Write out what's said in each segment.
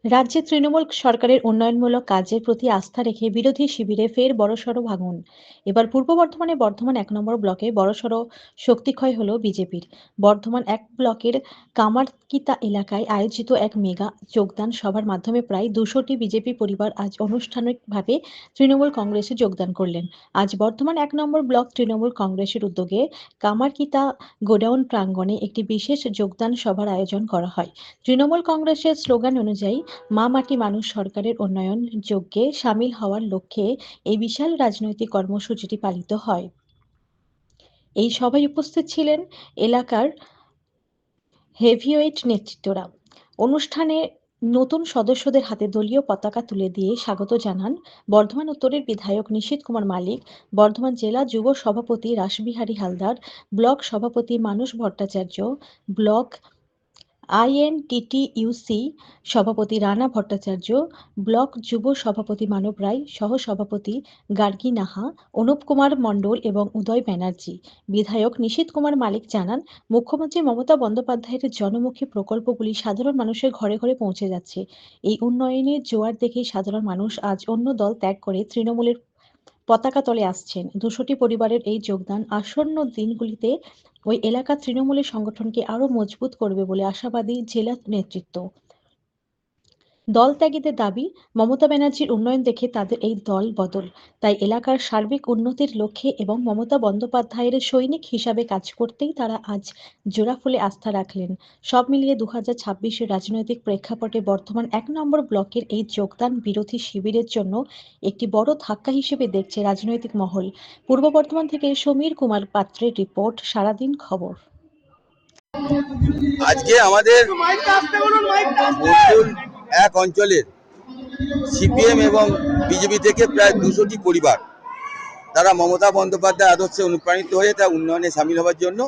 রাজ্যে তৃণমূল সরকারের উন্নয়নমূলক কাজের প্রতি আস্থা রেখে বিরোধী শিবিরে ফের বড়সড় ভাঙন। এবার পূর্ব বর্ধমানে বর্ধমান ১ নম্বর ব্লকে বড়সড় শক্তিক্ষয় হল বিজেপির। বর্ধমান ১ ব্লকের কামারকিতা এলাকায় আয়োজিত এক মেগা যোগদান সভার মাধ্যমে প্রায় ২০০টি বিজেপি পরিবার আজ আনুষ্ঠানিকভাবে তৃণমূল কংগ্রেসে যোগদান করলেন। আজ বর্ধমান ১ নম্বর ব্লক তৃণমূল কংগ্রেসের উদ্যোগে কামারকিতা গোডাউন প্রাঙ্গণে একটি বিশেষ যোগদান সভার আয়োজন করা হয়। তৃণমূল কংগ্রেসের স্লোগান অনুযায়ী মা মাটি মানুষ সরকারের উন্নয়ন যজ্ঞে সামিল হওয়ার লক্ষ্যে এই বিশাল রাজনৈতিক কর্মসূচিটি পালিত হয়। এই সভায় উপস্থিত ছিলেন এলাকার হেভিওয়েট নেতৃত্বরা। অনুষ্ঠানে নতুন সদস্যদের হাতে দলীয় পতাকা তুলে দিয়ে স্বাগত জানান বর্ধমান উত্তরের বিধায়ক নিশীথ কুমার মালিক, বর্ধমান জেলা যুব সভাপতি রাসবিহারী হালদার, ব্লক সভাপতি মানস ভট্টাচার্য, ব্লক আইএনটিটিইউসি সভাপতি রানা ভট্টাচার্য, ব্লক যুব সভাপতি মানব রায়, সহ-সভাপতি গার্গী নাহা, অনুপ কুমার মণ্ডল এবং উদয় ব্যানার্জি। বিধায়ক নিশীথ কুমার মালিক জানান, মুখ্যমন্ত্রী মমতা বন্দ্যোপাধ্যায়ের জনমুখী প্রকল্পগুলি সাধারণ মানুষের ঘরে ঘরে পৌঁছে যাচ্ছে। এই উন্নয়নের জোয়ার দেখেই সাধারণ মানুষ আজ অন্য দল ত্যাগ করে তৃণমূলের পতাকা তলে আসছেন। ২০০টি পরিবারের এই যোগদান আসন্ন দিনগুলিতে ওই এলাকার তৃণমূলের সংগঠনকে আরও মজবুত করবে বলে আশাবাদী জেলা নেতৃত্ব। দলত্যাগীদের দাবি, মমতা ব্যানার্জির উন্নয়ন দেখে তাদের এই দল বদল। তাই এলাকার সার্বিক উন্নতির লক্ষ্যে এবং মমতা বন্দ্যোপাধ্যায়ের সৈনিক হিসাবে কাজ করতেই তারা আজ জোড়াফুলে আস্থা রাখলেন। সব মিলিয়ে ২০২৬-এর রাজনৈতিক প্রেক্ষাপটে বর্ধমান ১ নম্বর ব্লকের এই যোগদান বিরোধী শিবিরের জন্য একটি বড় ধাক্কা হিসেবে দেখছে রাজনৈতিক মহল। পূর্ব বর্ধমান থেকে সমীর কুমার পাত্রের রিপোর্ট, সারাদিন খবর। আজকে আমাদের মন্ডল এক অঞ্চলের সিপিএম এবং বিজেপি থেকে প্রায় ২০০টি পরিবার তারা মমতা বন্দ্যোপাধ্যায় আদর্শে অনুপ্রাণিত হয়ে তা উন্নয়নে সামিল হওয়ার জন্য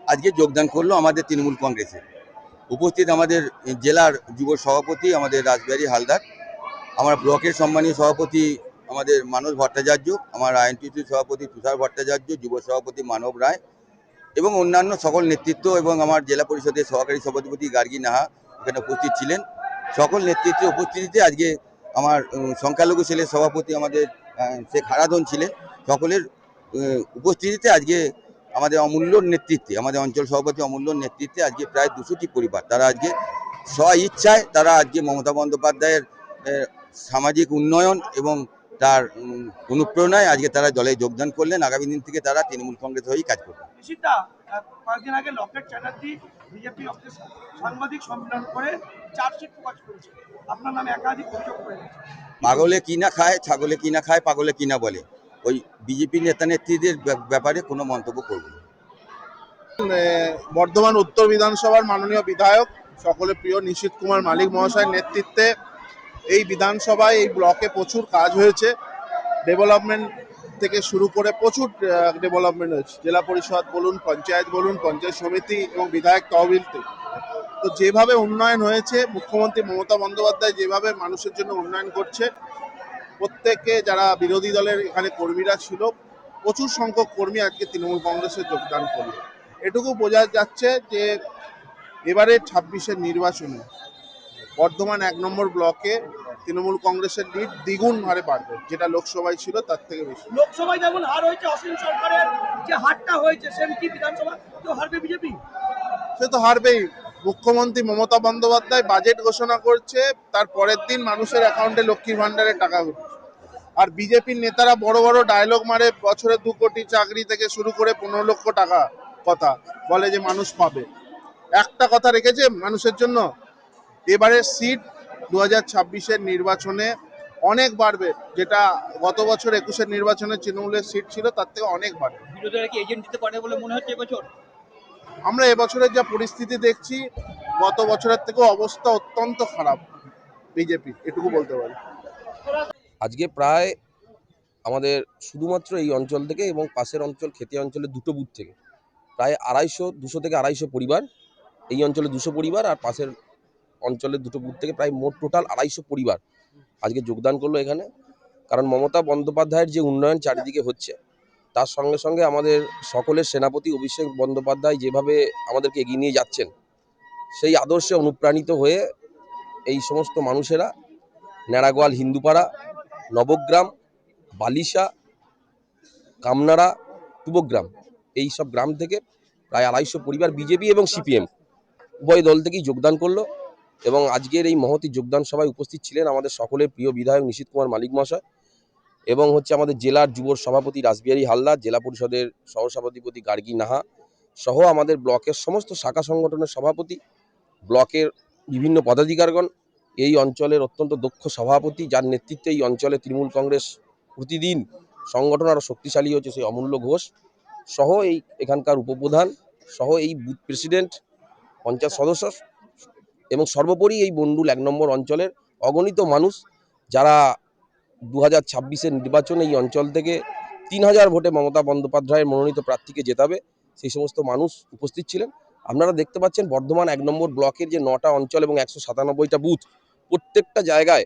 আজকে যোগদান করলো আমাদের তৃণমূল কংগ্রেসে। উপস্থিত আমাদের জেলার যুব সভাপতি আমাদের রাসবিহারী হালদার, আমার ব্লকের সম্মানীয় সভাপতি আমাদের মানস ভট্টাচার্য, আমার আইএনটিটিউসি সভাপতি তুষার ভট্টাচার্য, যুব সভাপতি মানব রায় এবং অন্যান্য সকল নেতৃত্ব এবং আমার জেলা পরিষদের সহকারী সভাপতি গার্গী নাহা এখানে উপস্থিত ছিলেন। সকল নেতৃত্বের উপস্থিতিতে আজকে আমার সংখ্যালঘু সেলের সভাপতি আমাদের শেখ হারাধন ছিলেন। সকলের উপস্থিতিতে আজকে আমাদের অমূল্য নেতৃত্বে, আমাদের অঞ্চল সভাপতি অমূল্য নেতৃত্বে আজকে প্রায় ২০০টি পরিবার তারা আজকে স্ব ইচ্ছায় তারা আজকে মমতা বন্দ্যোপাধ্যায়ের সামাজিক উন্নয়ন এবং তার অনুপ্রেরণায় আজকে তারা দলে যোগদান করলেন। আগামী দিন থেকে তারা তৃণমূল কংগ্রেস হয়েই কাজ করবেন। কয়েকদিন আগে লকেট চ্যাটার্জি বিজেপি অফিস সাংবাদিক সম্মেলন করে চার্জশিট প্রকাশ করেছে, আপনার নামে একাধিক অভিযোগ করে গেছে। পাগলে কিনা খায়, ছাগলে কিনা খায়, পাগলে কিনা বলে, ওই বিজেপি নেতা নেত্রীদের ব্যাপারে কোনো মন্তব্য করব না। বর্ধমান উত্তর বিধানসভার মাননীয় বিধায়ক সকলে প্রিয় নিশীথ কুমার মালিক মহাশয়ের নেতৃত্বে এই বিধানসভায় এই ব্লকে প্রচুর কাজ হয়েছে। ডেভেলপমেন্ট থেকে শুরু করে প্রচুর ডেভেলপমেন্ট হয়েছে, জেলা পরিষদ বলুন, পঞ্চায়েত বলুন, পঞ্চায়েত সমিতি এবং বিধায়ক তহবিলতে। তো যেভাবে উন্নয়ন হয়েছে, মুখ্যমন্ত্রী মমতা বন্দ্যোপাধ্যায় যেভাবে মানুষের জন্য উন্নয়ন করছে, প্রত্যেকে যারা বিরোধী দলের এখানে কর্মীরা ছিল, প্রচুর সংখ্যক কর্মী আজকে তৃণমূল কংগ্রেসে যোগদান করল। এটুকু বোঝা যাচ্ছে যে এবারে ২৬-এর নির্বাচনে বর্ধমান ১ নম্বর ব্লকে তৃণমূল কংগ্রেসের লিড দ্বিগুণ হারে বাড়বে, যেটা লোকসভায় ছিল তার থেকে বেশি। লোকসভায় যেমন হার হয়েছে অসীম সরকারের, যে হারটা হয়েছে সেম কি বিধানসভা তো হারবে বিজেপি? সে তো হারবেই। মুখ্যমন্ত্রী মমতা বন্দ্যোপাধ্যায় বাজেট ঘোষণা করছে, তার পরের দিন মানুষের অ্যাকাউন্টে লক্ষ্মীর ভান্ডারের টাকা উঠছে। আর বিজেপির নেতারা বড় বড় ডায়লগ মারে, বছরে ২ কোটি চাকরি থেকে শুরু করে ১৫ লক্ষ টাকা কথা বলে যে মানুষ পাবে। একটা কথা রেখেছে মানুষের জন্য, এবারের সিট ২০২৬-এর নির্বাচনে অনেক বাড়বে, যেটা গত বছর ২১-এর নির্বাচনে তৃণমূলের সিট ছিল তার থেকে অনেক বাড়বে। বিরোধীরা কি এজেন্ট দিতে পারে বলে মনে হচ্ছে এবছর? আমরা এবছরের যা পরিস্থিতি দেখছি, গত বছরের থেকেও অবস্থা অত্যন্ত খারাপ বিজেপি, এটুকু বলতে পারি। আজকে প্রায় আমাদের শুধুমাত্র এই অঞ্চল থেকে এবং পাশের অঞ্চল খেতিয়া অঞ্চলের দুটো বুথ থেকে প্রায় ২০০ থেকে ২৫০ পরিবার, এই অঞ্চলে ২০০ পরিবার আর পাশের অঞ্চলের দুটো বুথ থেকে প্রায় মোট টোটাল ২৫০ পরিবার আজকে যোগদান করলো এখানে। কারণ মমতা বন্দ্যোপাধ্যায়ের যে উন্নয়ন চারিদিকে হচ্ছে, তার সঙ্গে সঙ্গে আমাদের সকলের সেনাপতি অভিষেক বন্দ্যোপাধ্যায় যেভাবে আমাদেরকে এগিয়ে নিয়ে যাচ্ছেন, সেই আদর্শে অনুপ্রাণিত হয়ে এই সমস্ত মানুষেরা ন্যাড়াগোয়াল হিন্দুপাড়া, নবগ্রাম, বালিশা, কামনাড়া, টুবগ্রাম এই সব গ্রাম থেকে প্রায় 250 পরিবার বিজেপি এবং সিপিএম উভয় দল থেকেই যোগদান করলো এবং আজকের এই মহতী যোগদান সভায় উপস্থিত ছিলেন আমাদের সকলের প্রিয় বিধায়ক নিশীথ কুমার মালিক মহাশয় এবং আমাদের জেলার যুব সভাপতি রাসবিহারী হালদার, জেলা পরিষদের সহসভাপতি গার্গী নাহা সহ আমাদের ব্লকের সমস্ত শাখা সংগঠনের সভাপতি, ব্লকের বিভিন্ন পদাধিকারগণ, এই অঞ্চলের অত্যন্ত দক্ষ সভাপতি যার নেতৃত্বে এই অঞ্চলে তৃণমূল কংগ্রেস প্রতিদিন সংগঠন আরও শক্তিশালী হচ্ছে সেই অমূল্য ঘোষ সহ এখানকার উপপ্রধান সহ এই বুথ প্রেসিডেন্ট, পঞ্চায়েত সদস্য এবং সর্বোপরি এই বন্ডুল 1 নম্বর অঞ্চলের অগণিত মানুষ যারা 2026-এর নির্বাচনে এই অঞ্চল থেকে 3000 ভোটে মমতা বন্দ্যোপাধ্যায়ের মনোনীত প্রার্থীকে জেতাবে সেই সমস্ত মানুষ উপস্থিত ছিলেন। আপনারা দেখতে পাচ্ছেন বর্ধমান 1 নম্বর ব্লকের যে 9টা অঞ্চল এবং 197টা বুথ, প্রত্যেকটা জায়গায়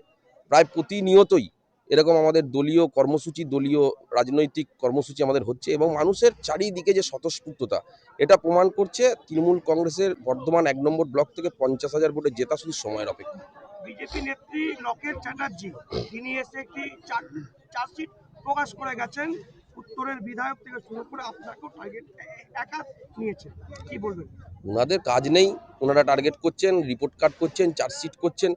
প্রায় প্রতিনিয়তই এরকম আমাদের দলীয় কর্মসূচি, দলীয় রাজনৈতিক কর্মসূচি আমাদের হচ্ছে এবং মানুষের চারিদিকে যে স্বতঃস্ফূর্ততা এটা প্রমাণ করছে তৃণমূল কংগ্রেসের বর্ধমান 1 নম্বর ব্লক থেকে 50,000 ভোটে জেতা শুধু সময়ের অপেক্ষা। বিজেপি নেত্রী লকেট চ্যাটার্জি তিনি এসে একটি চার্জশিট প্রকাশ করে গেছেন, উত্তরের বিধায়ক থেকে শুরু করে আপনাকেও টার্গেট একা নিয়েছেন, কি বলবেন? ওনাদের কাজ নেই, ওনারা টার্গেট করছেন, রিপোর্ট কার্ড করছেন, চার্জশিট করছেন।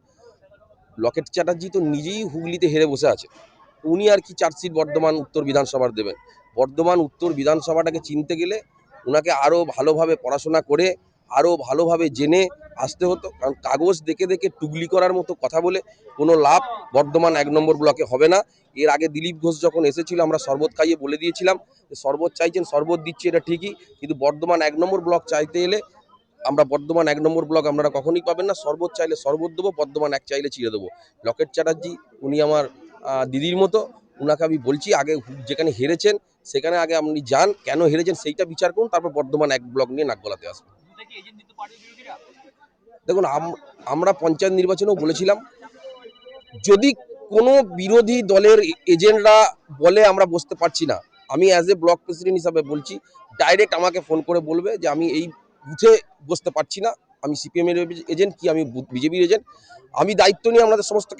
লকেট চ্যাটার্জি তো নিজেই হুগলিতে হেরে বসে আছে, উনি আর কি চার্জশিট বর্ধমান উত্তর বিধানসভার দেবেন? বর্ধমান উত্তর বিধানসভাটাকে চিনতে গেলে ওনাকে আরও ভালোভাবে পড়াশোনা করে আরও ভালোভাবে জেনে আসতে হতো, কারণ কাগজ দেখে দেখে টুগলি করার মতো কথা বলে কোনো লাভ বর্ধমান 1 নম্বর ব্লকে হবে না। এর আগে দিলীপ ঘোষ যখন এসেছিল আমরা শরবত খাইয়ে বলে দিয়েছিলাম যে শরবত চাইছেন, শরবত দিচ্ছি, এটা ঠিকই, কিন্তু বর্ধমান 1 নম্বর ব্লক চাইতে এলে আমরা বর্ধমান 1 নম্বর ব্লক আপনারা কখনোই পাবেন না। শরবত চাইলে শরবত দেবো, বর্ধমান 1 চাইলে চিড়ে দেবো। লকেট চ্যাটার্জি উনি আমার দিদির মতো, ওনাকে আমি বলছি আগে যেখানে হেরেছেন সেখানে আগে আপনি যান, কেন হেরেছেন সেইটা বিচার করুন, তারপর বর্ধমান 1 ব্লক নিয়ে নাক গলাতে আসবেন। দেখুন আমরা পঞ্চায়েত নির্বাচনেও বলেছিলাম যদি কোনো বিরোধী দলের এজেন্টরা বলে আমরা বসতে পারছি না, আমি অ্যাজ এ ব্লক প্রেসিডেন্ট হিসাবে বলছি ডাইরেক্ট আমাকে ফোন করে বলবে যে আমি এই বুথে বসতে পারছি না, আমি সিপিএম এর এজেন্ট কি আমি বিজেপির এজেন্ট, আমি দায়িত্ব নিয়ে আমাদের সমস্ত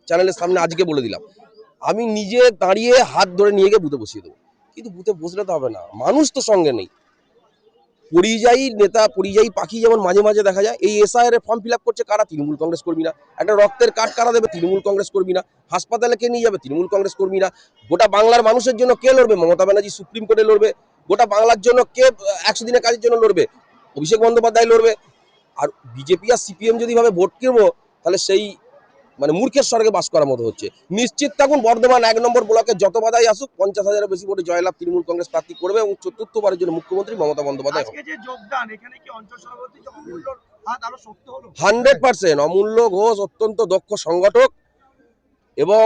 চ্যানেলের সামনে আজকে বলে দিলাম আমি নিজে দাঁড়িয়ে হাত ধরে নিয়ে গিয়ে বুথে বসিয়ে দেবো। কিন্তু বুথে বসলে তো হবে না, মানুষ তো সঙ্গে নেই। পরিযায়ী নেতা, পরিযায়ী পাখি যেমন মাঝে মাঝে দেখা যায়, এই এসআইআর এর ফর্ম ফিল আপ করছে কারা? তৃণমূল কংগ্রেস কর্মীরা। একটা রক্তের কার্ড কারা দেবে? তৃণমূল কংগ্রেস কর্মীরা। হাসপাতালে কে নিয়ে যাবে? তৃণমূল কংগ্রেস কর্মীরা। গোটা বাংলার মানুষের জন্য কে লড়বে? মমতা ব্যানার্জি সুপ্রিম কোর্টে লড়বে। গোটা বাংলার জন্য কে 100 দিনের কাজের জন্য লড়বে? অভিষেক বন্দ্যোপাধ্যায় লড়বে। আর বিজেপি আর সিপিএম যদি ভাবে ভোট কিনবো, তাহলে সেই মূর্খের স্বর্গে বাস করার মতো হচ্ছে। নিশ্চিত থাকুন বর্ধমান 1 নম্বর ব্লকে যত বাধাই আসুক 50,000-এর বেশি ভোটে জয়লাভ তৃণমূল কংগ্রেস প্রার্থী করবে এবং চতুর্থবারের জন্য মুখ্যমন্ত্রী মমতা বন্দ্যোপাধ্যায় হবে। আজকে যে যোগদান, এখানে কি অঞ্চল সভাপতি অমূল্যর হাত আরো শক্ত হলো? 100% অমূল্য ঘোষ অত্যন্ত দক্ষ সংগঠক এবং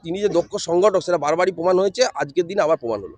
তিনি যে দক্ষ সংগঠক সেটা বারবারই প্রমাণ হয়েছে, আজকের দিনে আবার প্রমাণ হলো।